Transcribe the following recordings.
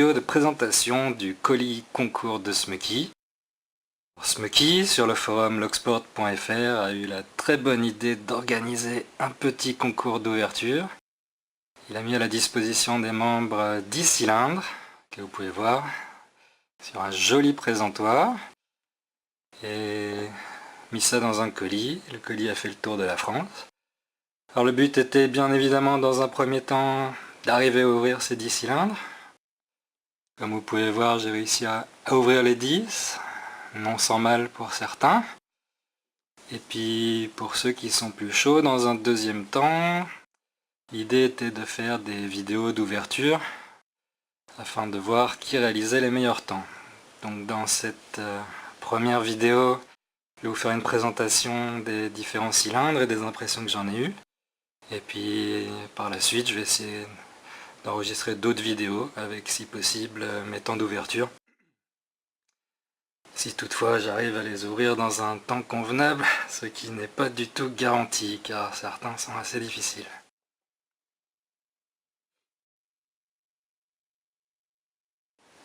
vidéo de présentation du colis concours de Smucky. Smucky, sur le forum logsport.fr, a eu la très bonne idée d'organiser un petit concours d'ouverture. Il a mis à la disposition des membres 10 cylindres, que vous pouvez voir, sur un joli présentoir, et mis ça dans un colis. Le colis a fait le tour de la France. Alors le but était bien évidemment dans un premier temps d'arriver à ouvrir ces 10 cylindres. Comme vous pouvez voir, j'ai réussi à ouvrir les 10, non sans mal pour certains. Et puis pour ceux qui sont plus chauds, dans un deuxième temps, l'idée était de faire des vidéos d'ouverture afin de voir qui réalisait les meilleurs temps. Donc dans cette première vidéo, je vais vous faire une présentation des différents cylindres et des impressions que j'en ai eues. Et puis par la suite, je vais essayer d'enregistrer d'autres vidéos avec, si possible, mes temps d'ouverture. Si toutefois j'arrive à les ouvrir dans un temps convenable, ce qui n'est pas du tout garanti car certains sont assez difficiles.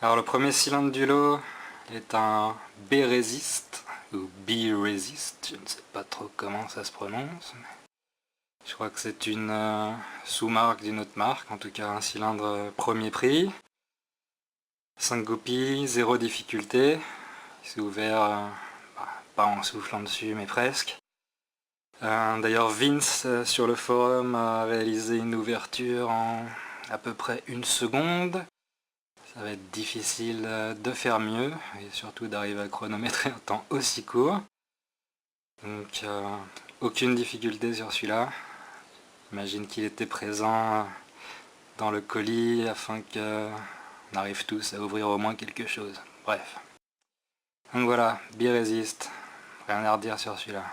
Alors le premier cylindre du lot est un B-Resist ou B-Resist, je ne sais pas trop comment ça se prononce. Mais je crois que c'est une sous-marque d'une autre marque, en tout cas un cylindre premier prix. 5 goupilles, 0 difficulté. Il s'est ouvert, pas en soufflant dessus, mais presque. D'ailleurs Vince sur le forum a réalisé une ouverture en à peu près 1 seconde. Ça va être difficile de faire mieux, et surtout d'arriver à chronométrer un temps aussi court. Donc aucune difficulté sur celui-là. J'imagine qu'il était présent dans le colis afin qu'on arrive tous à ouvrir au moins quelque chose. Bref. Donc voilà, B-Resist. Rien à redire sur celui-là.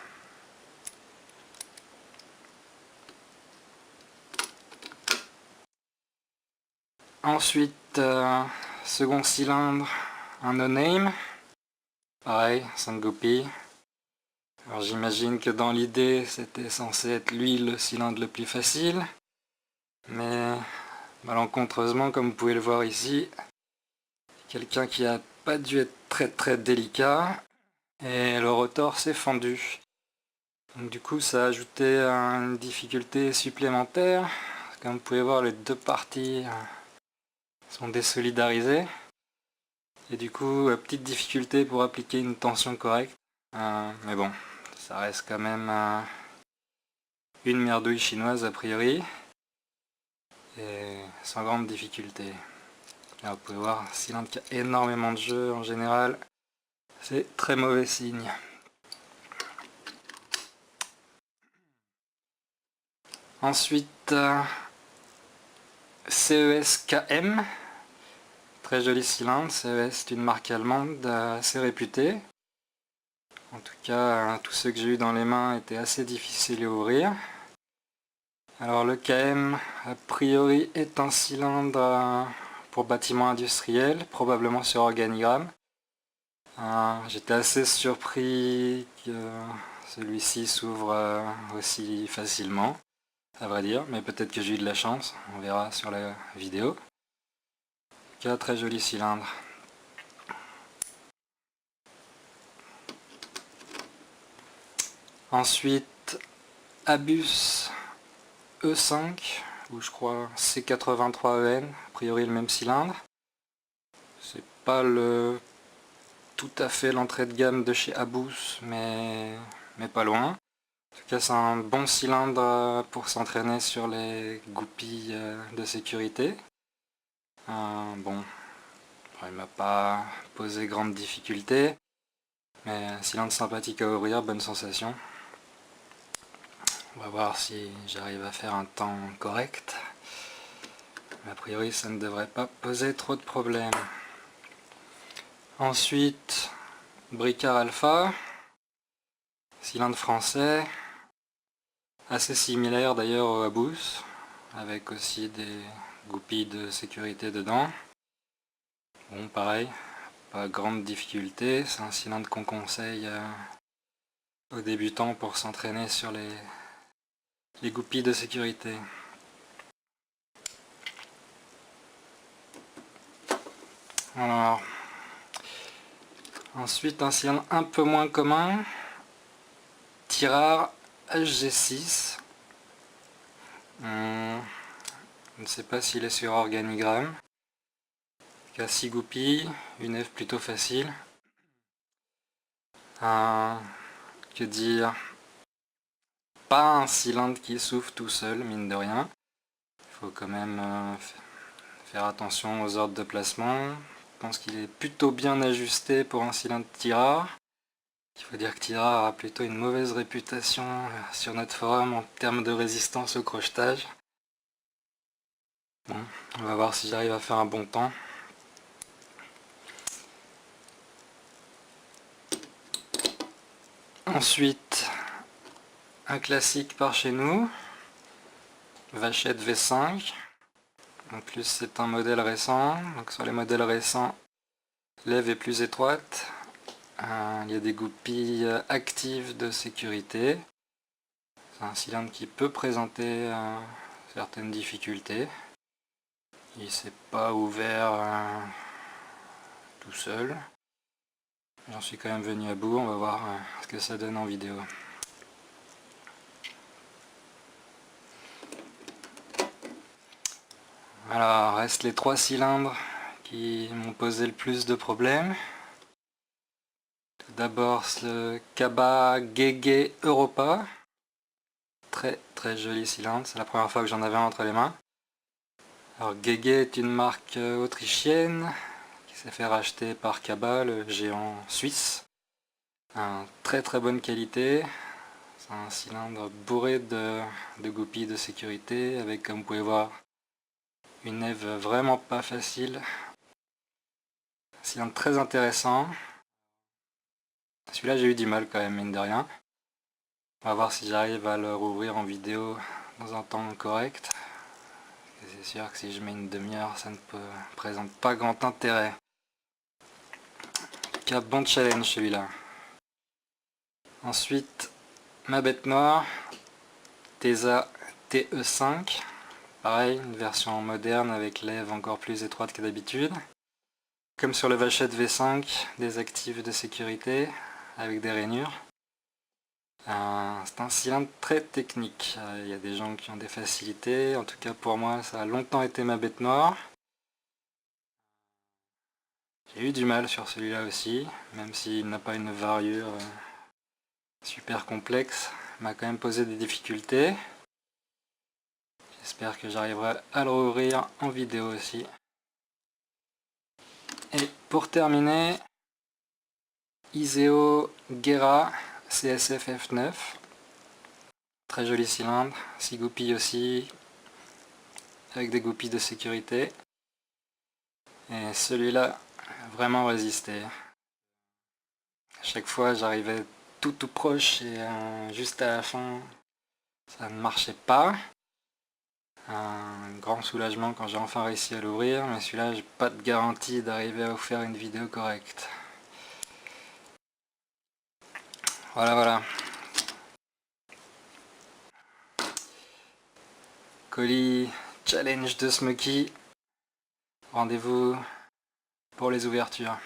Ensuite, second cylindre, un no-name. Pareil, 5 goupilles. Alors j'imagine que dans l'idée, c'était censé être lui le cylindre le plus facile. Mais malencontreusement, comme vous pouvez le voir ici, quelqu'un qui a pas dû être très délicat. Et le rotor s'est fendu. Donc du coup, ça a ajouté une difficulté supplémentaire. Comme vous pouvez voir, les deux parties sont désolidarisées. Et du coup, petite difficulté pour appliquer une tension correcte. Mais bon, ça reste quand même une merdouille chinoise a priori. Et sans grande difficulté. Là, vous pouvez voir, un cylindre qui a énormément de jeu en général. C'est très mauvais signe. Ensuite, CES-KM. Très joli cylindre, CES est une marque allemande assez réputée. En tout cas, tous ceux que j'ai eu dans les mains étaient assez difficiles à ouvrir. Alors le KM, a priori, est un cylindre pour bâtiment industriel, probablement sur organigramme. J'étais assez surpris que celui-ci s'ouvre aussi facilement, à vrai dire, mais peut-être que j'ai eu de la chance, on verra sur la vidéo. Très joli cylindre. Ensuite, Abus E5, ou je crois C83EN, a priori le même cylindre. C'est pas tout à fait l'entrée de gamme de chez Abus, mais pas loin. En tout cas, c'est un bon cylindre pour s'entraîner sur les goupilles de sécurité. Bon, il m'a pas posé grande difficulté, mais un cylindre sympathique à ouvrir, bonne sensation. On va voir si j'arrive à faire un temps correct. A priori, ça ne devrait pas poser trop de problèmes. Ensuite, Bricard Alpha, cylindre français, assez similaire d'ailleurs au Abus, avec aussi des goupilles de sécurité dedans. Bon, pareil, pas grande difficulté, c'est un cylindre qu'on conseille aux débutants pour s'entraîner sur les goupilles de sécurité. Alors, ensuite un cylindre un peu moins commun, Tirard HG6. Je ne sais pas s'il est sur organigramme. Il y a 6 goupilles, une F plutôt facile. Que dire? Pas un cylindre qui s'ouvre tout seul, mine de rien. Il faut quand même faire attention aux ordres de placement. Je pense qu'il est plutôt bien ajusté pour un cylindre Tirard. Il faut dire que Tirard a plutôt une mauvaise réputation sur notre forum en termes de résistance au crochetage. Bon, on va voir si j'arrive à faire un bon temps. Ensuite, un classique par chez nous, Vachette V5. En plus, c'est un modèle récent. Donc sur les modèles récents, l'ève est plus étroite. Il y a des goupilles actives de sécurité. C'est un cylindre qui peut présenter certaines difficultés. Il s'est pas ouvert tout seul. J'en suis quand même venu à bout, on va voir ce que ça donne en vidéo. Alors, restent les 3 cylindres qui m'ont posé le plus de problèmes. Tout d'abord ce Kaba Gege Europa. Très très joli cylindre, c'est la première fois que j'en avais un entre les mains. Alors Gege est une marque autrichienne qui s'est fait racheter par Kaba, le géant suisse. Très très bonne qualité. C'est un cylindre bourré de goupilles de sécurité avec, comme vous pouvez voir, une ève vraiment pas facile. Un cylindre très intéressant. Celui-là j'ai eu du mal quand même, mine de rien. On va voir si j'arrive à le rouvrir en vidéo dans un temps correct. C'est sûr que si je mets une demi-heure, ça ne présente pas grand intérêt. Un bon challenge celui-là. Ensuite, ma bête noire, Tesa TE5. Pareil, une version moderne avec l'ève encore plus étroite que d'habitude. Comme sur le Vachette V5, des actifs de sécurité avec des rainures. C'est un cylindre très technique. Il y a des gens qui ont des facilités. En tout cas pour moi, ça a longtemps été ma bête noire. J'ai eu du mal sur celui-là aussi, même s'il n'a pas une variure super complexe. Il m'a quand même posé des difficultés. J'espère que j'arriverai à le rouvrir en vidéo aussi. Et pour terminer, Iseo Gera CSF F9. Très joli cylindre, 6 goupilles aussi, avec des goupilles de sécurité. Et celui-là a vraiment résisté. À chaque fois j'arrivais tout proche et juste à la fin ça ne marchait pas. Un grand soulagement quand j'ai enfin réussi à l'ouvrir, mais celui-là j'ai pas de garantie d'arriver à vous faire une vidéo correcte. Voilà. Colis challenge de Smoky. Rendez-vous pour les ouvertures.